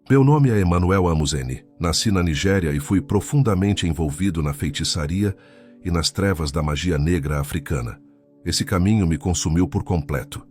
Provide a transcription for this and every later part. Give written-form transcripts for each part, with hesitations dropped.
Meu nome é Emmanuel Amuzene. Nasci na Nigéria e fui profundamente envolvido na feitiçaria e nas trevas da magia negra africana. Esse caminho me consumiu por completo,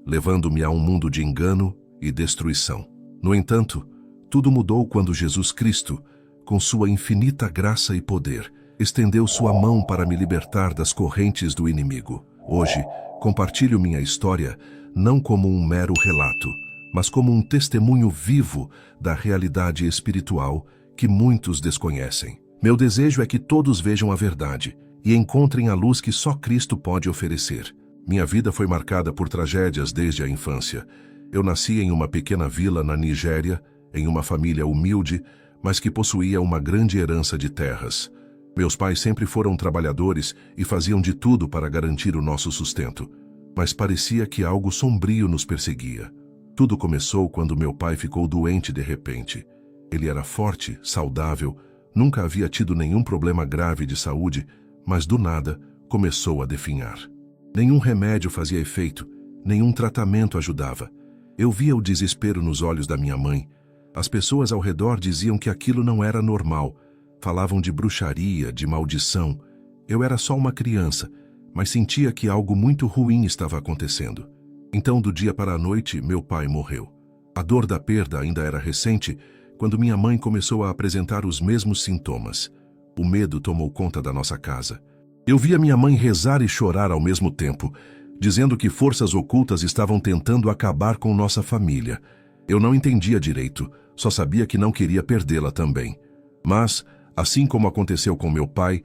levando-me a um mundo de engano e destruição. No entanto, tudo mudou quando Jesus Cristo, com sua infinita graça e poder, estendeu sua mão para me libertar das correntes do inimigo. Hoje, compartilho minha história não como um mero relato, mas como um testemunho vivo da realidade espiritual que muitos desconhecem. Meu desejo é que todos vejam a verdade e encontrem a luz que só Cristo pode oferecer. Minha vida foi marcada por tragédias desde a infância. Eu nasci em uma pequena vila na Nigéria, em uma família humilde, mas que possuía uma grande herança de terras. Meus pais sempre foram trabalhadores e faziam de tudo para garantir o nosso sustento, mas parecia que algo sombrio nos perseguia. Tudo começou quando meu pai ficou doente de repente. Ele era forte, saudável, nunca havia tido nenhum problema grave de saúde, mas do nada começou a definhar. Nenhum remédio fazia efeito, nenhum tratamento ajudava. Eu via o desespero nos olhos da minha mãe. As pessoas ao redor diziam que aquilo não era normal. Falavam de bruxaria, de maldição. Eu era só uma criança, mas sentia que algo muito ruim estava acontecendo. Então, do dia para a noite, meu pai morreu. A dor da perda ainda era recente, quando minha mãe começou a apresentar os mesmos sintomas. O medo tomou conta da nossa casa. Eu via minha mãe rezar e chorar ao mesmo tempo, dizendo que forças ocultas estavam tentando acabar com nossa família. Eu não entendia direito, só sabia que não queria perdê-la também. Mas, assim como aconteceu com meu pai,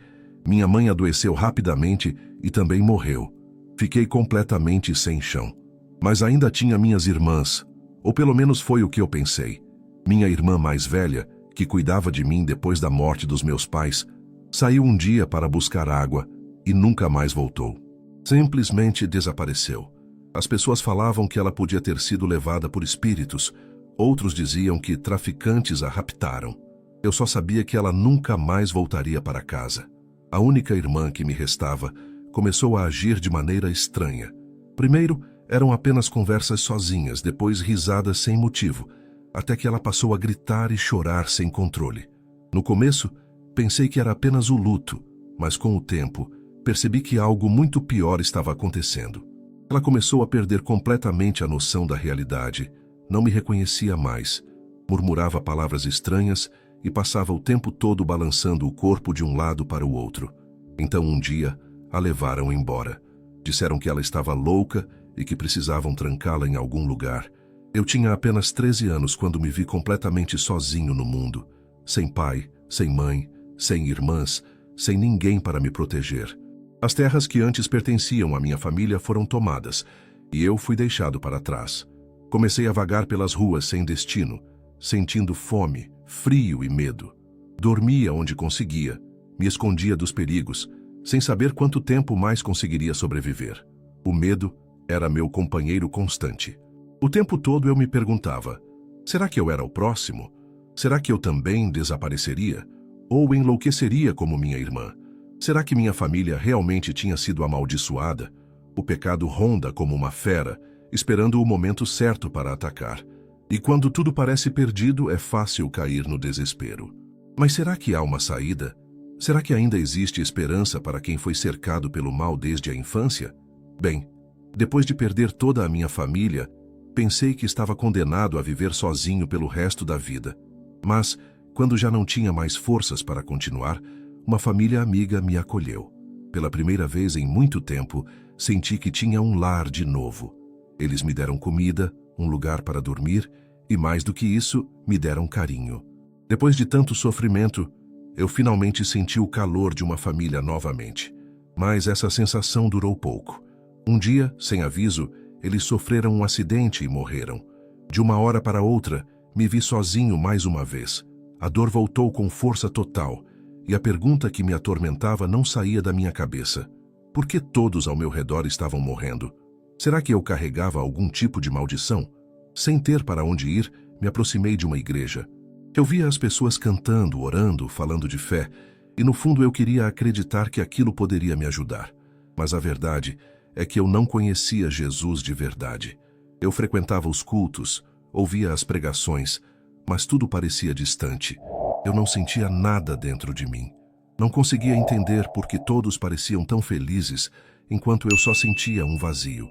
minha mãe adoeceu rapidamente e também morreu. Fiquei completamente sem chão. Mas ainda tinha minhas irmãs, ou pelo menos foi o que eu pensei. Minha irmã mais velha, que cuidava de mim depois da morte dos meus pais, saiu um dia para buscar água e nunca mais voltou. Simplesmente desapareceu. As pessoas falavam que ela podia ter sido levada por espíritos, outros diziam que traficantes a raptaram. Eu só sabia que ela nunca mais voltaria para casa. A única irmã que me restava começou a agir de maneira estranha. Primeiro, eram apenas conversas sozinhas, depois risadas sem motivo, até que ela passou a gritar e chorar sem controle. No começo, pensei que era apenas o luto, mas com o tempo, percebi que algo muito pior estava acontecendo. Ela começou a perder completamente a noção da realidade, não me reconhecia mais, murmurava palavras estranhas e passava o tempo todo balançando o corpo de um lado para o outro. Então um dia, a levaram embora. Disseram que ela estava louca e que precisavam trancá-la em algum lugar. Eu tinha apenas 13 anos quando me vi completamente sozinho no mundo, sem pai, sem mãe, sem irmãs, sem ninguém para me proteger. As terras que antes pertenciam à minha família foram tomadas, e eu fui deixado para trás. Comecei a vagar pelas ruas sem destino, sentindo fome, frio e medo. Dormia onde conseguia, me escondia dos perigos, sem saber quanto tempo mais conseguiria sobreviver. O medo era meu companheiro constante. O tempo todo eu me perguntava, será que eu era o próximo? Será que eu também desapareceria? Ou enlouqueceria como minha irmã? Será que minha família realmente tinha sido amaldiçoada? O pecado ronda como uma fera, esperando o momento certo para atacar. E quando tudo parece perdido, é fácil cair no desespero. Mas será que há uma saída? Será que ainda existe esperança para quem foi cercado pelo mal desde a infância? Bem, depois de perder toda a minha família, pensei que estava condenado a viver sozinho pelo resto da vida. Mas, quando já não tinha mais forças para continuar, uma família amiga me acolheu. Pela primeira vez em muito tempo, senti que tinha um lar de novo. Eles me deram comida, um lugar para dormir e, mais do que isso, me deram carinho. Depois de tanto sofrimento, eu finalmente senti o calor de uma família novamente. Mas essa sensação durou pouco. Um dia, sem aviso, eles sofreram um acidente e morreram. De uma hora para outra, me vi sozinho mais uma vez. A dor voltou com força total, e a pergunta que me atormentava não saía da minha cabeça. Por que todos ao meu redor estavam morrendo? Será que eu carregava algum tipo de maldição? Sem ter para onde ir, me aproximei de uma igreja. Eu via as pessoas cantando, orando, falando de fé, e no fundo eu queria acreditar que aquilo poderia me ajudar. Mas a verdade é que eu não conhecia Jesus de verdade. Eu frequentava os cultos, ouvia as pregações, mas tudo parecia distante. Eu não sentia nada dentro de mim. Não conseguia entender por que todos pareciam tão felizes, enquanto eu só sentia um vazio.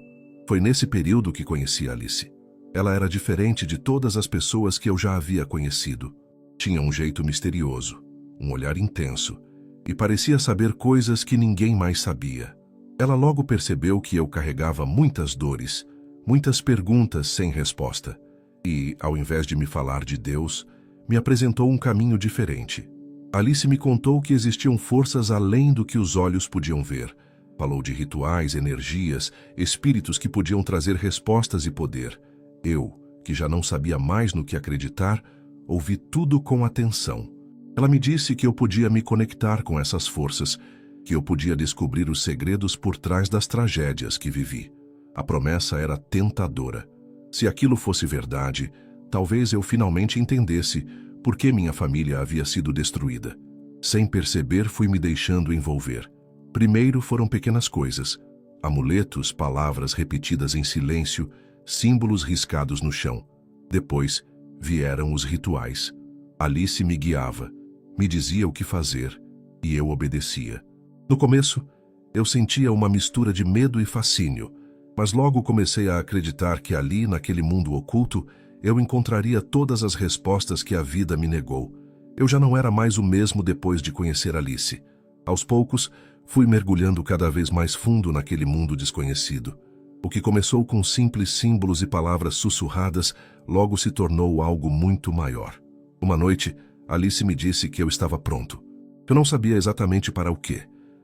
Foi nesse período que conheci Alice. Ela era diferente de todas as pessoas que eu já havia conhecido. Tinha um jeito misterioso, um olhar intenso, e parecia saber coisas que ninguém mais sabia. Ela logo percebeu que eu carregava muitas dores, muitas perguntas sem resposta, e, ao invés de me falar de Deus, me apresentou um caminho diferente. Alice me contou que existiam forças além do que os olhos podiam ver. Falou de rituais, energias, espíritos que podiam trazer respostas e poder. Eu, que já não sabia mais no que acreditar, ouvi tudo com atenção. Ela me disse que eu podia me conectar com essas forças, que eu podia descobrir os segredos por trás das tragédias que vivi. A promessa era tentadora. Se aquilo fosse verdade, talvez eu finalmente entendesse por que minha família havia sido destruída. Sem perceber, fui me deixando envolver. Primeiro foram pequenas coisas, amuletos, palavras repetidas em silêncio, símbolos riscados no chão. Depois vieram os rituais. Alice me guiava, me dizia o que fazer, e eu obedecia. No começo, eu sentia uma mistura de medo e fascínio, mas logo comecei a acreditar que ali, naquele mundo oculto, eu encontraria todas as respostas que a vida me negou. Eu já não era mais o mesmo depois de conhecer Alice. Aos poucos, fui mergulhando cada vez mais fundo naquele mundo desconhecido. O que começou com simples símbolos e palavras sussurradas, logo se tornou algo muito maior. Uma noite, Alice me disse que eu estava pronto. Eu não sabia exatamente para o quê,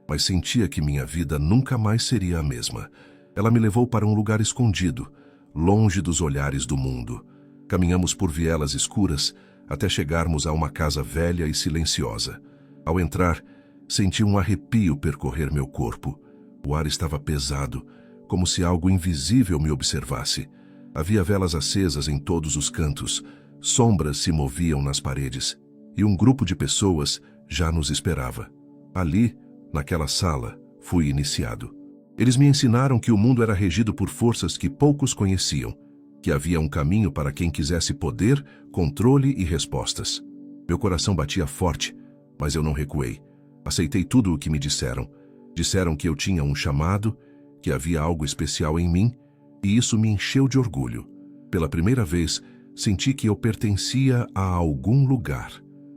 mas sentia que minha vida nunca mais seria a mesma. Ela me levou para um lugar escondido, longe dos olhares do mundo. Caminhamos por vielas escuras até chegarmos a uma casa velha e silenciosa. Ao entrar, senti um arrepio percorrer meu corpo. O ar estava pesado, como se algo invisível me observasse. Havia velas acesas em todos os cantos, sombras se moviam nas paredes, e um grupo de pessoas já nos esperava. Ali, naquela sala, fui iniciado. Eles me ensinaram que o mundo era regido por forças que poucos conheciam, que havia um caminho para quem quisesse poder, controle e respostas. Meu coração batia forte, mas eu não recuei. Aceitei tudo o que me disseram. Disseram que eu tinha um chamado, que havia algo especial em mim, e isso me encheu de orgulho. Pela primeira vez, senti que eu pertencia a algum lugar.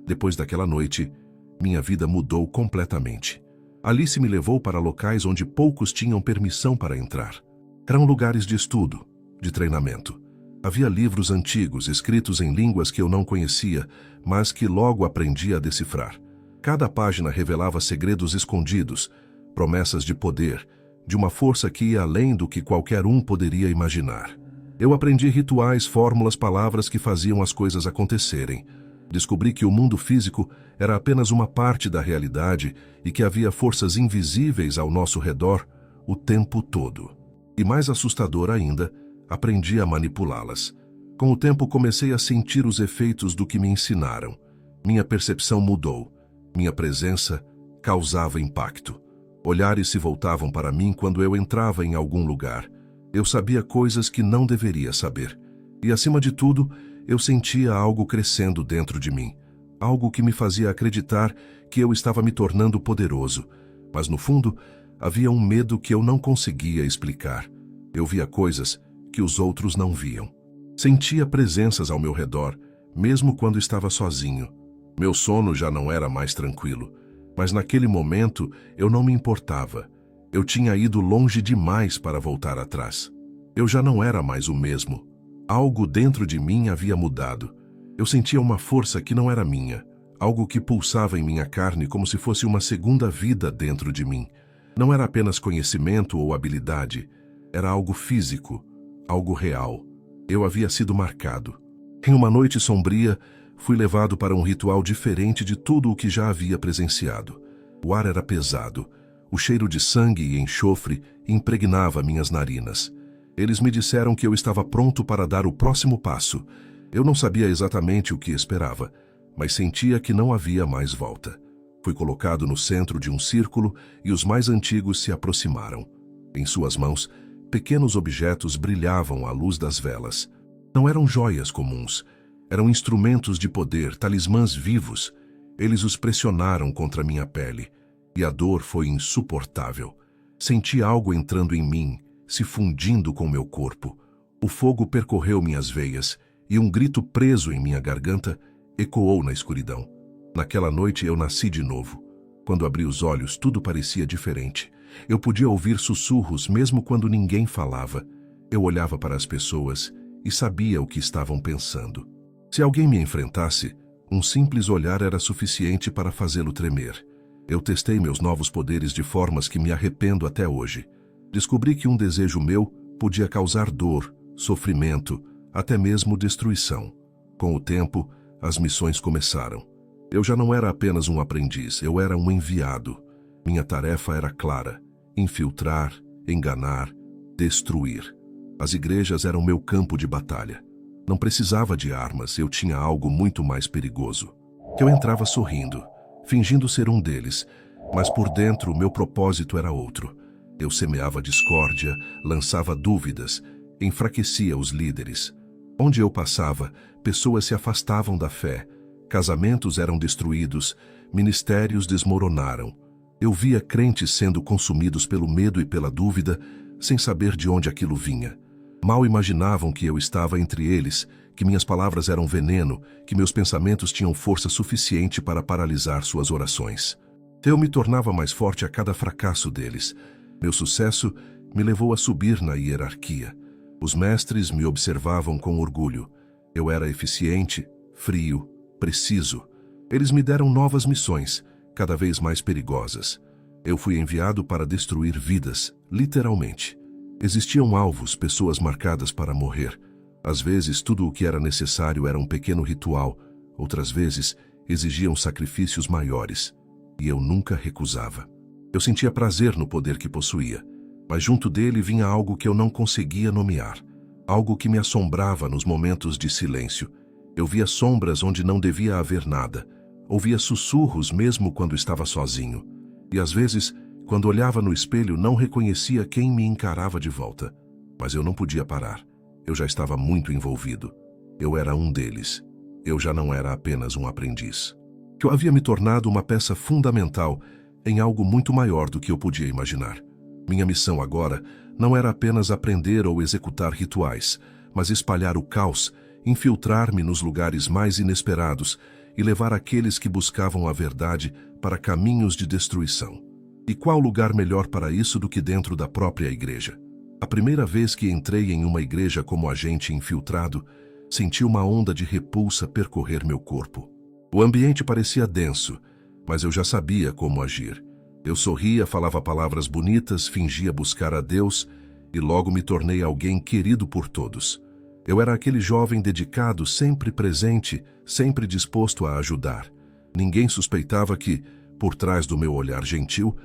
Depois daquela noite, minha vida mudou completamente. Alice me levou para locais onde poucos tinham permissão para entrar. Eram lugares de estudo, de treinamento. Havia livros antigos, escritos em línguas que eu não conhecia, mas que logo aprendi a decifrar. Cada página revelava segredos escondidos, promessas de poder, de uma força que ia além do que qualquer um poderia imaginar. Eu aprendi rituais, fórmulas, palavras que faziam as coisas acontecerem. Descobri que o mundo físico era apenas uma parte da realidade e que havia forças invisíveis ao nosso redor o tempo todo. E mais assustador ainda, aprendi a manipulá-las. Com o tempo comecei a sentir os efeitos do que me ensinaram. Minha percepção mudou. Minha presença causava impacto. Olhares se voltavam para mim quando eu entrava em algum lugar. Eu sabia coisas que não deveria saber. E, acima de tudo, eu sentia algo crescendo dentro de mim. Algo que me fazia acreditar que eu estava me tornando poderoso. Mas, no fundo, havia um medo que eu não conseguia explicar. Eu via coisas que os outros não viam. Sentia presenças ao meu redor, mesmo quando estava sozinho. Meu sono já não era mais tranquilo, mas naquele momento eu não me importava. Eu tinha ido longe demais para voltar atrás. Eu já não era mais o mesmo. Algo dentro de mim havia mudado. Eu sentia uma força que não era minha, algo que pulsava em minha carne como se fosse uma segunda vida dentro de mim. Não era apenas conhecimento ou habilidade, era algo físico, algo real. Eu havia sido marcado. Em uma noite sombria, fui levado para um ritual diferente de tudo o que já havia presenciado. O ar era pesado. O cheiro de sangue e enxofre impregnava minhas narinas. Eles me disseram que eu estava pronto para dar o próximo passo. Eu não sabia exatamente o que esperava, mas sentia que não havia mais volta. Fui colocado no centro de um círculo e os mais antigos se aproximaram. Em suas mãos, pequenos objetos brilhavam à luz das velas. Não eram joias comuns. Eram instrumentos de poder, talismãs vivos. Eles os pressionaram contra minha pele, e a dor foi insuportável. Senti algo entrando em mim, se fundindo com meu corpo. O fogo percorreu minhas veias, e um grito preso em minha garganta ecoou na escuridão. Naquela noite eu nasci de novo. Quando abri os olhos, tudo parecia diferente. Eu podia ouvir sussurros mesmo quando ninguém falava. Eu olhava para as pessoas e sabia o que estavam pensando. Se alguém me enfrentasse, um simples olhar era suficiente para fazê-lo tremer. Eu testei meus novos poderes de formas que me arrependo até hoje. Descobri que um desejo meu podia causar dor, sofrimento, até mesmo destruição. Com o tempo, as missões começaram. Eu já não era apenas um aprendiz, eu era um enviado. Minha tarefa era clara: infiltrar, enganar, destruir. As igrejas eram meu campo de batalha. Não precisava de armas, eu tinha algo muito mais perigoso. Eu entrava sorrindo, fingindo ser um deles, mas por dentro meu propósito era outro. Eu semeava discórdia, lançava dúvidas, enfraquecia os líderes. Onde eu passava, pessoas se afastavam da fé, casamentos eram destruídos, ministérios desmoronaram. Eu via crentes sendo consumidos pelo medo e pela dúvida, sem saber de onde aquilo vinha. Mal imaginavam que eu estava entre eles, que minhas palavras eram veneno, que meus pensamentos tinham força suficiente para paralisar suas orações. Eu me tornava mais forte a cada fracasso deles. Meu sucesso me levou a subir na hierarquia. Os mestres me observavam com orgulho. Eu era eficiente, frio, preciso. Eles me deram novas missões, cada vez mais perigosas. Eu fui enviado para destruir vidas, literalmente. Existiam alvos, pessoas marcadas para morrer. Às vezes, tudo o que era necessário era um pequeno ritual. Outras vezes, exigiam sacrifícios maiores. E eu nunca recusava. Eu sentia prazer no poder que possuía, mas junto dele vinha algo que eu não conseguia nomear. Algo que me assombrava nos momentos de silêncio. Eu via sombras onde não devia haver nada. Ouvia sussurros mesmo quando estava sozinho. E às vezes, quando olhava no espelho, não reconhecia quem me encarava de volta. Mas eu não podia parar. Eu já estava muito envolvido. Eu era um deles. Eu já não era apenas um aprendiz. Eu havia me tornado uma peça fundamental em algo muito maior do que eu podia imaginar. Minha missão agora não era apenas aprender ou executar rituais, mas espalhar o caos, infiltrar-me nos lugares mais inesperados e levar aqueles que buscavam a verdade para caminhos de destruição. E qual lugar melhor para isso do que dentro da própria igreja? A primeira vez que entrei em uma igreja como agente infiltrado, senti uma onda de repulsa percorrer meu corpo. O ambiente parecia denso, mas eu já sabia como agir. Eu sorria, falava palavras bonitas, fingia buscar a Deus e logo me tornei alguém querido por todos. Eu era aquele jovem dedicado, sempre presente, sempre disposto a ajudar. Ninguém suspeitava que, por trás do meu olhar gentil,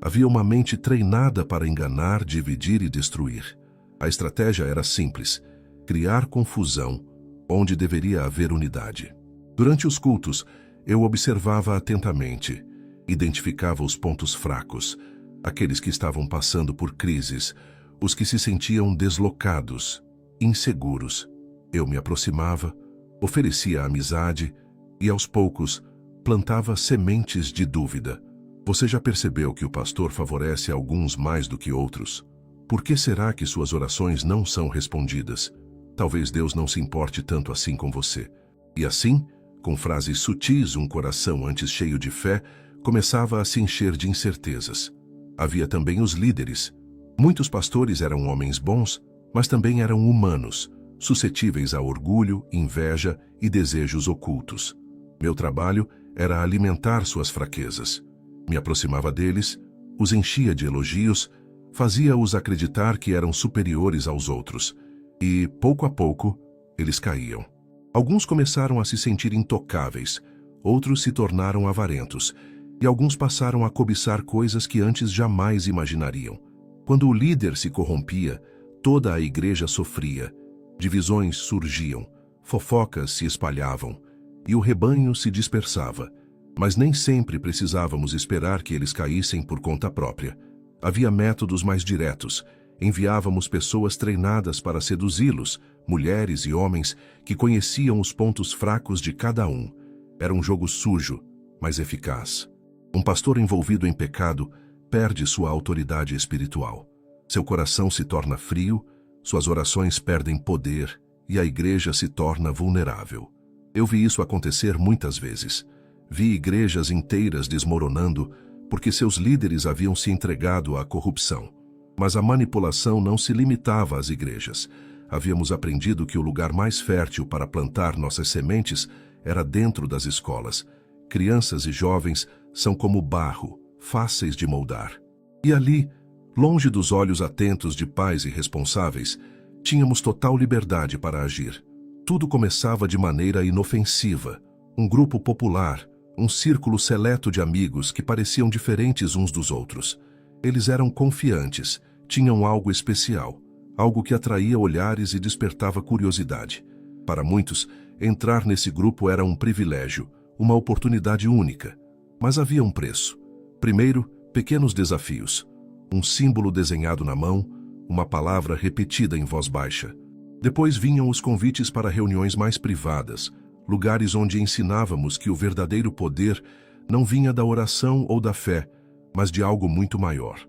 havia uma mente treinada para enganar, dividir e destruir. A estratégia era simples: criar confusão onde deveria haver unidade. Durante os cultos, eu observava atentamente, identificava os pontos fracos, aqueles que estavam passando por crises, os que se sentiam deslocados, inseguros. Eu me aproximava, oferecia amizade e, aos poucos, plantava sementes de dúvida. Você já percebeu que o pastor favorece alguns mais do que outros? Por que será que suas orações não são respondidas? Talvez Deus não se importe tanto assim com você. E assim, com frases sutis, um coração antes cheio de fé começava a se encher de incertezas. Havia também os líderes. Muitos pastores eram homens bons, mas também eram humanos, suscetíveis a orgulho, inveja e desejos ocultos. Meu trabalho era alimentar suas fraquezas. Me aproximava deles, os enchia de elogios, fazia-os acreditar que eram superiores aos outros. E, pouco a pouco, eles caíam. Alguns começaram a se sentir intocáveis, outros se tornaram avarentos, e alguns passaram a cobiçar coisas que antes jamais imaginariam. Quando o líder se corrompia, toda a igreja sofria. Divisões surgiam, fofocas se espalhavam, e o rebanho se dispersava. Mas nem sempre precisávamos esperar que eles caíssem por conta própria. Havia métodos mais diretos. Enviávamos pessoas treinadas para seduzi-los, mulheres e homens que conheciam os pontos fracos de cada um. Era um jogo sujo, mas eficaz. Um pastor envolvido em pecado perde sua autoridade espiritual. Seu coração se torna frio, suas orações perdem poder e a igreja se torna vulnerável. Eu vi isso acontecer muitas vezes. Vi igrejas inteiras desmoronando porque seus líderes haviam se entregado à corrupção. Mas a manipulação não se limitava às igrejas. Havíamos aprendido que o lugar mais fértil para plantar nossas sementes era dentro das escolas. Crianças e jovens são como barro, fáceis de moldar. E ali, longe dos olhos atentos de pais e responsáveis, tínhamos total liberdade para agir. Tudo começava de maneira inofensiva. Um grupo popular, um círculo seleto de amigos que pareciam diferentes uns dos outros. Eles eram confiantes, tinham algo especial, algo que atraía olhares e despertava curiosidade. Para muitos, entrar nesse grupo era um privilégio, uma oportunidade única. Mas havia um preço. Primeiro, pequenos desafios. Um símbolo desenhado na mão, uma palavra repetida em voz baixa. Depois vinham os convites para reuniões mais privadas, lugares onde ensinávamos que o verdadeiro poder não vinha da oração ou da fé, mas de algo muito maior.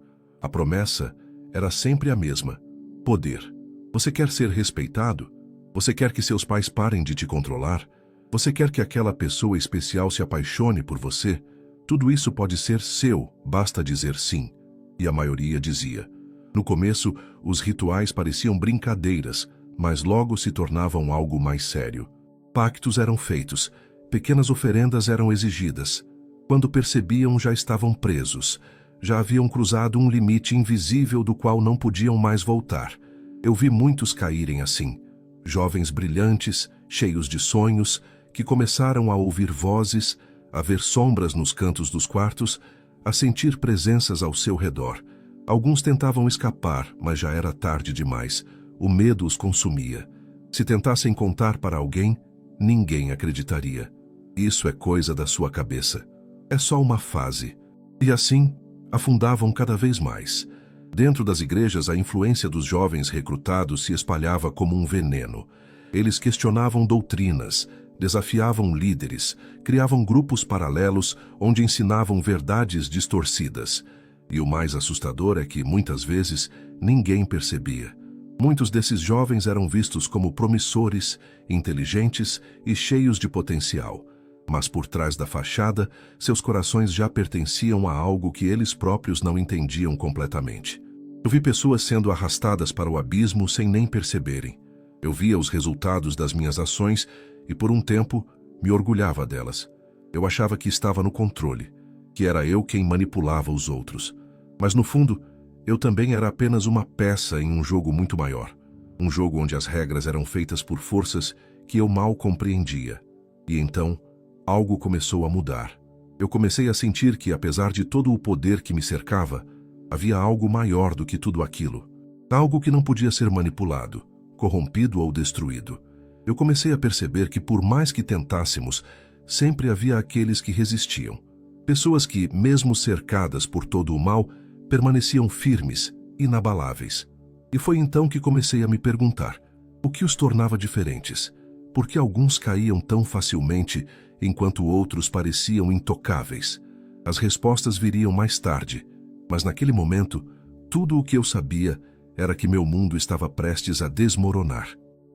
A promessa era sempre a mesma: poder. Você quer ser respeitado? Você quer que seus pais parem de te controlar? Você quer que aquela pessoa especial se apaixone por você? Tudo isso pode ser seu, basta dizer sim. E a maioria dizia. No começo, os rituais pareciam brincadeiras, mas logo se tornavam algo mais sério. Pactos eram feitos, pequenas oferendas eram exigidas. Quando percebiam, já estavam presos. Já haviam cruzado um limite invisível do qual não podiam mais voltar. Eu vi muitos caírem assim. Jovens brilhantes, cheios de sonhos, que começaram a ouvir vozes, a ver sombras nos cantos dos quartos, a sentir presenças ao seu redor. Alguns tentavam escapar, mas já era tarde demais. O medo os consumia. Se tentassem contar para alguém, ninguém acreditaria. Isso é coisa da sua cabeça. É só uma fase. E assim, afundavam cada vez mais. Dentro das igrejas, a influência dos jovens recrutados se espalhava como um veneno. Eles questionavam doutrinas, desafiavam líderes, criavam grupos paralelos onde ensinavam verdades distorcidas. E o mais assustador é que, muitas vezes, ninguém percebia. Muitos desses jovens eram vistos como promissores, inteligentes e cheios de potencial. Mas por trás da fachada, seus corações já pertenciam a algo que eles próprios não entendiam completamente. Eu vi pessoas sendo arrastadas para o abismo sem nem perceberem. Eu via os resultados das minhas ações e, por um tempo, me orgulhava delas. Eu achava que estava no controle, que era eu quem manipulava os outros. Mas, no fundo, eu também era apenas uma peça em um jogo muito maior. Um jogo onde as regras eram feitas por forças que eu mal compreendia. E então, algo começou a mudar. Eu comecei a sentir que, apesar de todo o poder que me cercava, havia algo maior do que tudo aquilo. Algo que não podia ser manipulado, corrompido ou destruído. Eu comecei a perceber que, por mais que tentássemos, sempre havia aqueles que resistiam. Pessoas que, mesmo cercadas por todo o mal, permaneciam firmes, inabaláveis. E foi então que comecei a me perguntar: o que os tornava diferentes? Por que alguns caíam tão facilmente, enquanto outros pareciam intocáveis? As respostas viriam mais tarde, mas naquele momento, tudo o que eu sabia era que meu mundo estava prestes a desmoronar.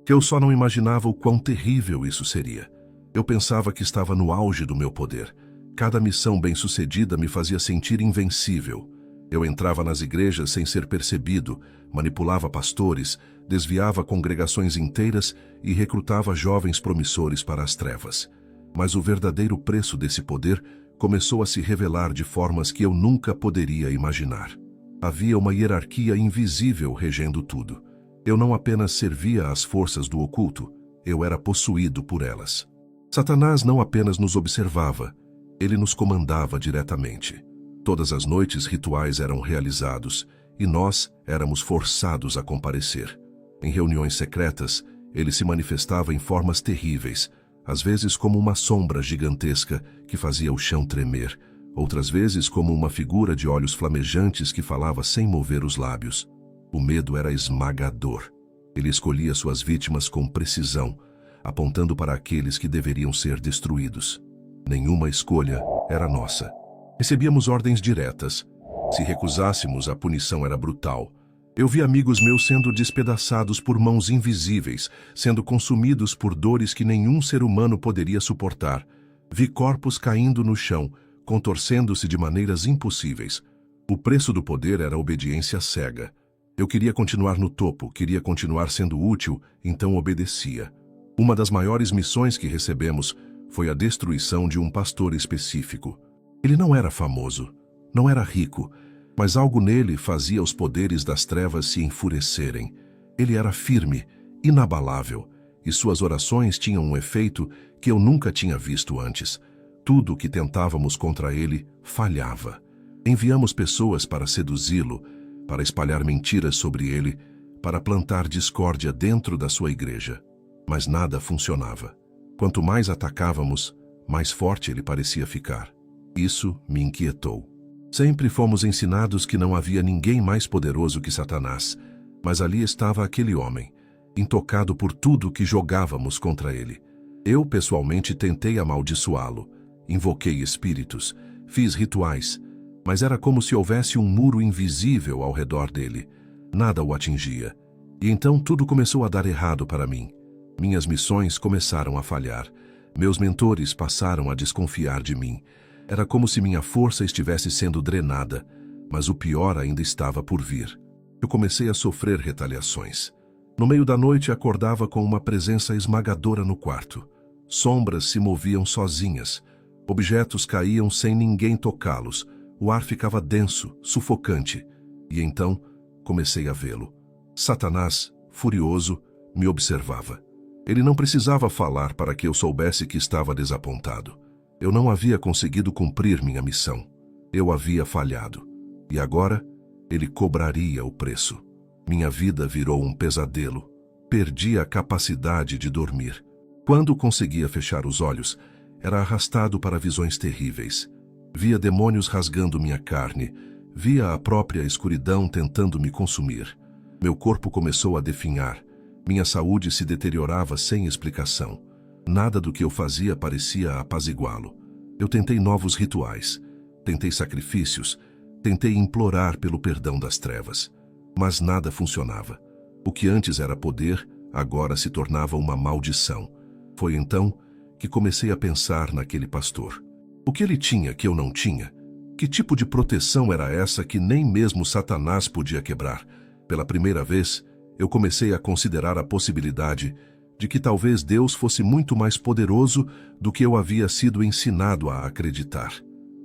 Eu só não imaginava o quão terrível isso seria. Eu pensava que estava no auge do meu poder. Cada missão bem-sucedida me fazia sentir invencível. Eu entrava nas igrejas sem ser percebido, manipulava pastores, desviava congregações inteiras e recrutava jovens promissores para as trevas. Mas o verdadeiro preço desse poder começou a se revelar de formas que eu nunca poderia imaginar. Havia uma hierarquia invisível regendo tudo. Eu não apenas servia às forças do oculto, eu era possuído por elas. Satanás não apenas nos observava, ele nos comandava diretamente. Todas as noites rituais eram realizados e nós éramos forçados a comparecer. Em reuniões secretas, ele se manifestava em formas terríveis, às vezes como uma sombra gigantesca que fazia o chão tremer, outras vezes como uma figura de olhos flamejantes que falava sem mover os lábios. O medo era esmagador. Ele escolhia suas vítimas com precisão, apontando para aqueles que deveriam ser destruídos. Nenhuma escolha era nossa. Recebíamos ordens diretas. Se recusássemos, a punição era brutal. Eu vi amigos meus sendo despedaçados por mãos invisíveis, sendo consumidos por dores que nenhum ser humano poderia suportar. Vi corpos caindo no chão, contorcendo-se de maneiras impossíveis. O preço do poder era a obediência cega. Eu queria continuar no topo, queria continuar sendo útil, então obedecia. Uma das maiores missões que recebemos foi a destruição de um pastor específico. Ele não era famoso, não era rico, mas algo nele fazia os poderes das trevas se enfurecerem. Ele era firme, inabalável, e suas orações tinham um efeito que eu nunca tinha visto antes. Tudo o que tentávamos contra ele falhava. Enviamos pessoas para seduzi-lo, para espalhar mentiras sobre ele, para plantar discórdia dentro da sua igreja. Mas nada funcionava. Quanto mais atacávamos, mais forte ele parecia ficar. Isso me inquietou. Sempre fomos ensinados que não havia ninguém mais poderoso que Satanás, mas ali estava aquele homem, intocado por tudo que jogávamos contra ele. Eu, pessoalmente, tentei amaldiçoá-lo, invoquei espíritos, fiz rituais, mas era como se houvesse um muro invisível ao redor dele. Nada o atingia. E então tudo começou a dar errado para mim. Minhas missões começaram a falhar. Meus mentores passaram a desconfiar de mim. Era como se minha força estivesse sendo drenada, mas o pior ainda estava por vir. Eu comecei a sofrer retaliações. No meio da noite acordava com uma presença esmagadora no quarto. Sombras se moviam sozinhas. Objetos caíam sem ninguém tocá-los. O ar ficava denso, sufocante. E então comecei a vê-lo. Satanás, furioso, me observava. Ele não precisava falar para que eu soubesse que estava desapontado. Eu não havia conseguido cumprir minha missão. Eu havia falhado. E agora, ele cobraria o preço. Minha vida virou um pesadelo. Perdi a capacidade de dormir. Quando conseguia fechar os olhos, era arrastado para visões terríveis. Via demônios rasgando minha carne. Via a própria escuridão tentando me consumir. Meu corpo começou a definhar. Minha saúde se deteriorava sem explicação. Nada do que eu fazia parecia apaziguá-lo. Eu tentei novos rituais, tentei sacrifícios, tentei implorar pelo perdão das trevas. Mas nada funcionava. O que antes era poder, agora se tornava uma maldição. Foi então que comecei a pensar naquele pastor. O que ele tinha que eu não tinha? Que tipo de proteção era essa que nem mesmo Satanás podia quebrar? Pela primeira vez, eu comecei a considerar a possibilidade de que talvez Deus fosse muito mais poderoso do que eu havia sido ensinado a acreditar.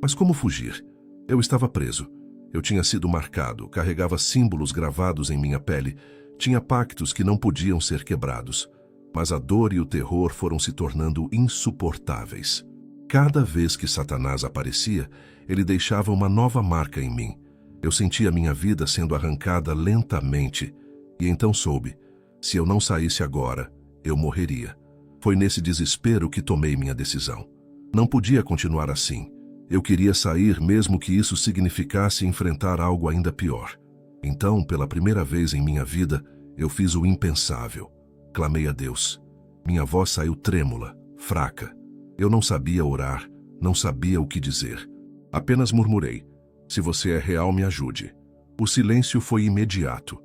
Mas como fugir? Eu estava preso. Eu tinha sido marcado, carregava símbolos gravados em minha pele, tinha pactos que não podiam ser quebrados. Mas a dor e o terror foram se tornando insuportáveis. Cada vez que Satanás aparecia, ele deixava uma nova marca em mim. Eu sentia minha vida sendo arrancada lentamente, e então soube, se eu não saísse agora, eu morreria. Foi nesse desespero que tomei minha decisão. Não podia continuar assim. Eu queria sair mesmo que isso significasse enfrentar algo ainda pior. Então, pela primeira vez em minha vida, eu fiz o impensável. Clamei a Deus. Minha voz saiu trêmula, fraca. Eu não sabia orar, não sabia o que dizer. Apenas murmurei: se você é real, me ajude. O silêncio foi imediato.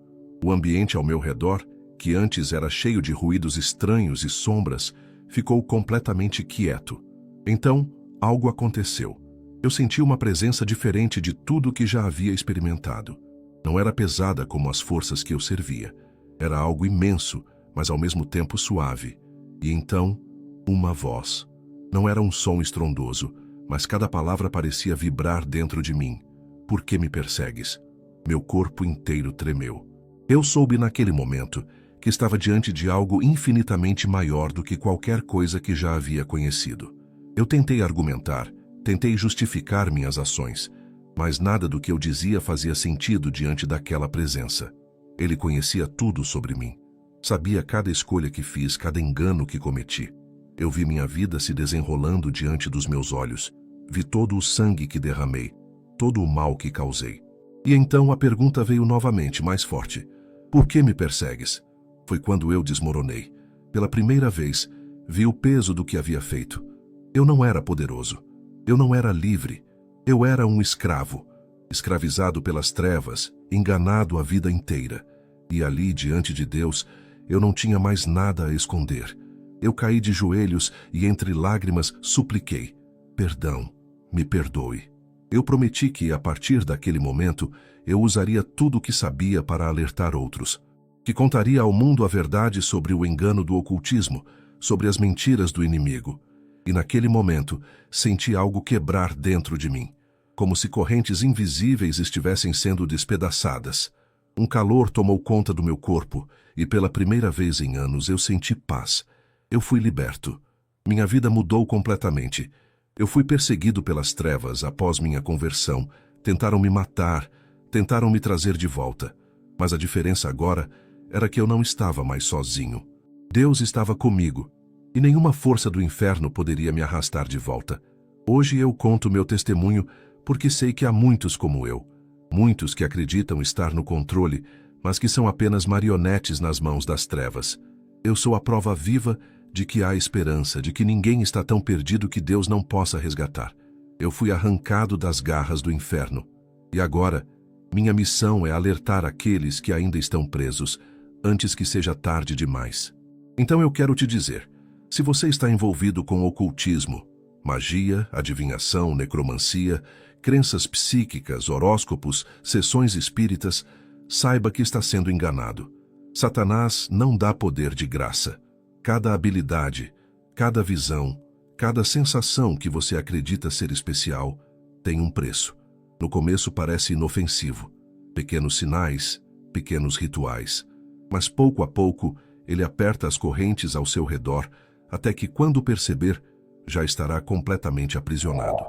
O ambiente ao meu redor, que antes era cheio de ruídos estranhos e sombras, ficou completamente quieto. Então, algo aconteceu. Eu senti uma presença diferente de tudo que já havia experimentado. Não era pesada como as forças que eu servia. Era algo imenso, mas ao mesmo tempo suave. E então, uma voz. Não era um som estrondoso, mas cada palavra parecia vibrar dentro de mim. Por que me persegues? Meu corpo inteiro tremeu. Eu soube naquele momento que estava diante de algo infinitamente maior do que qualquer coisa que já havia conhecido. Eu tentei argumentar, tentei justificar minhas ações, mas nada do que eu dizia fazia sentido diante daquela presença. Ele conhecia tudo sobre mim. Sabia cada escolha que fiz, cada engano que cometi. Eu vi minha vida se desenrolando diante dos meus olhos. Vi todo o sangue que derramei, todo o mal que causei. E então a pergunta veio novamente, mais forte. Por que me persegues? Foi quando eu desmoronei. Pela primeira vez, vi o peso do que havia feito. Eu não era poderoso. Eu não era livre. Eu era um escravo, escravizado pelas trevas, enganado a vida inteira. E ali, diante de Deus, eu não tinha mais nada a esconder. Eu caí de joelhos e entre lágrimas supliquei: perdão, me perdoe. Eu prometi que, a partir daquele momento, eu usaria tudo o que sabia para alertar outros, que contaria ao mundo a verdade sobre o engano do ocultismo, sobre as mentiras do inimigo. E naquele momento, senti algo quebrar dentro de mim, como se correntes invisíveis estivessem sendo despedaçadas. Um calor tomou conta do meu corpo e pela primeira vez em anos eu senti paz. Eu fui liberto. Minha vida mudou completamente. Eu fui perseguido pelas trevas após minha conversão. Tentaram me matar, tentaram me trazer de volta. Mas a diferença agora era que eu não estava mais sozinho. Deus estava comigo, e nenhuma força do inferno poderia me arrastar de volta. Hoje eu conto meu testemunho porque sei que há muitos como eu. Muitos que acreditam estar no controle, mas que são apenas marionetes nas mãos das trevas. Eu sou a prova viva de que há esperança, de que ninguém está tão perdido que Deus não possa resgatar. Eu fui arrancado das garras do inferno. E agora, minha missão é alertar aqueles que ainda estão presos, antes que seja tarde demais. Então eu quero te dizer, se você está envolvido com ocultismo, magia, adivinhação, necromancia, crenças psíquicas, horóscopos, sessões espíritas, saiba que está sendo enganado. Satanás não dá poder de graça. Cada habilidade, cada visão, cada sensação que você acredita ser especial tem um preço. No começo parece inofensivo. Pequenos sinais, pequenos rituais. Mas pouco a pouco, ele aperta as correntes ao seu redor, até que, quando perceber, já estará completamente aprisionado.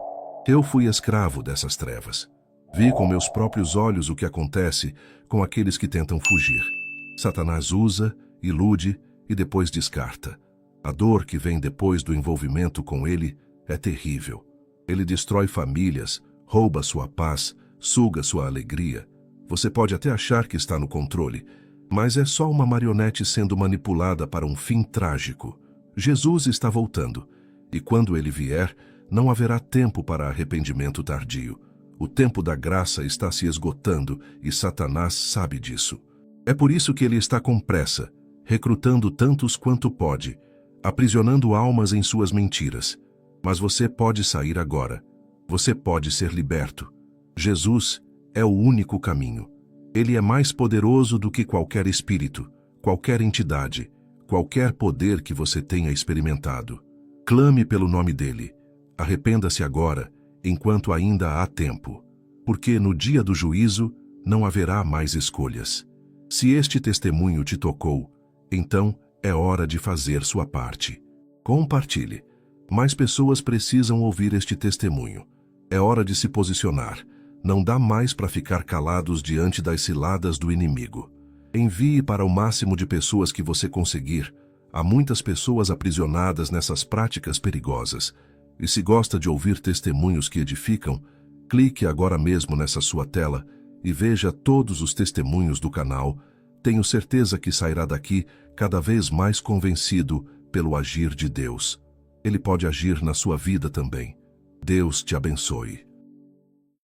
Eu fui escravo dessas trevas. Vi com meus próprios olhos o que acontece com aqueles que tentam fugir. Satanás usa, ilude e depois descarta. A dor que vem depois do envolvimento com ele é terrível. Ele destrói famílias, rouba sua paz, suga sua alegria. Você pode até achar que está no controle, mas é só uma marionete sendo manipulada para um fim trágico. Jesus está voltando, e quando ele vier, não haverá tempo para arrependimento tardio. O tempo da graça está se esgotando e Satanás sabe disso. É por isso que ele está com pressa, recrutando tantos quanto pode, aprisionando almas em suas mentiras. Mas você pode sair agora. Você pode ser liberto. Jesus é o único caminho. Ele é mais poderoso do que qualquer espírito, qualquer entidade, qualquer poder que você tenha experimentado. Clame pelo nome dele. Arrependa-se agora, enquanto ainda há tempo, porque no dia do juízo não haverá mais escolhas. Se este testemunho te tocou, então é hora de fazer sua parte. Compartilhe. Mais pessoas precisam ouvir este testemunho. É hora de se posicionar. Não dá mais para ficar calados diante das ciladas do inimigo. Envie para o máximo de pessoas que você conseguir. Há muitas pessoas aprisionadas nessas práticas perigosas. E se gosta de ouvir testemunhos que edificam, clique agora mesmo nessa sua tela e veja todos os testemunhos do canal. Tenho certeza que sairá daqui cada vez mais convencido pelo agir de Deus. Ele pode agir na sua vida também. Deus te abençoe.